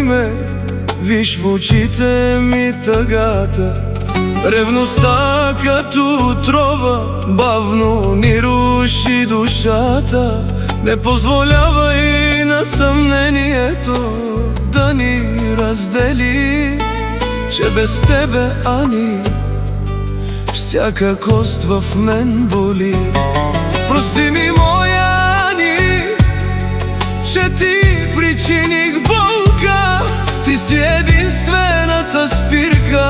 ме, виж в очите ми тъгата. Ревността като отрова бавно ни руши душата. Не позволявай на съмнението да ни раздели, че без тебе, Ани, всяка кост в мен боли. Прости ми, моя Ани, че ти причиних болка. Ти си единствената спирка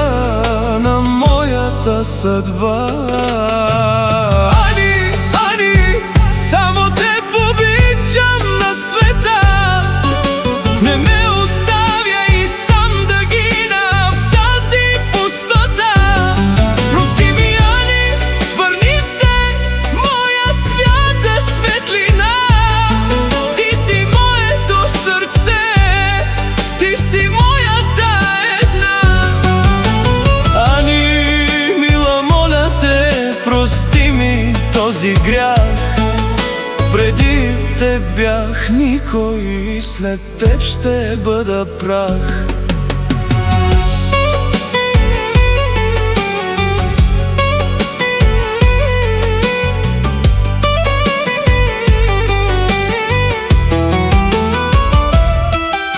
на моята съдба. Ани, Ани, само теб обичам на света. Не ме оставяй сам да гина в тази пустота. Прости ми, Ани, върни се, моя свята светлина. Ти си моето сърце, ти си моята една. Ани, мила, моля те, прости ми този грях. Преди те бях никой, след теб ще бъда прах.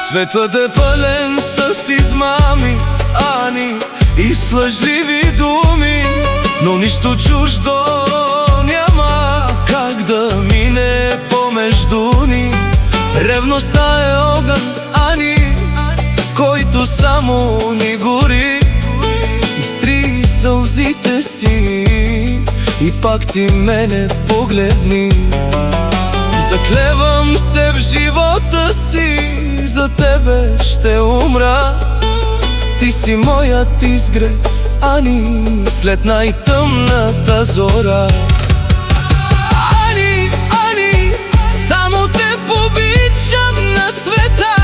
Светът е пълен с измами, Ани, и с лъжливи думи, но нищо чуждо няма как да мине помежду ни. Ревността е огън, Ани, който само ни гори. Изтри сълзите си и пак ти мене погледни. Заклевам се в живота си, за тебе ще умра. Ти си моят изгрев, Ани, след най-тъмната зора. Ани, Ани, само теб обичам на света.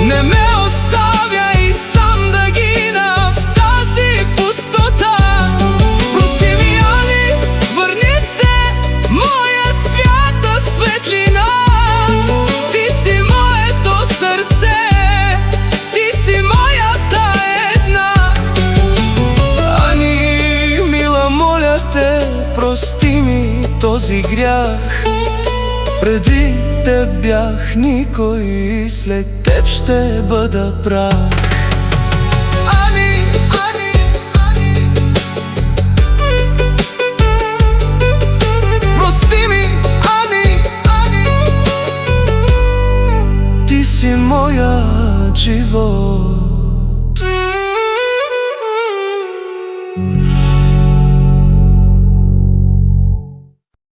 Не ме оставяй сам да гина в тази пустота. Прости ми, Ани, върни се, моя свята светлина. Ти си моето сърце, ти си моята една. Ани, мила, моля те, прости ми този грях. Преди те бях никой, след теб ще бъда прах.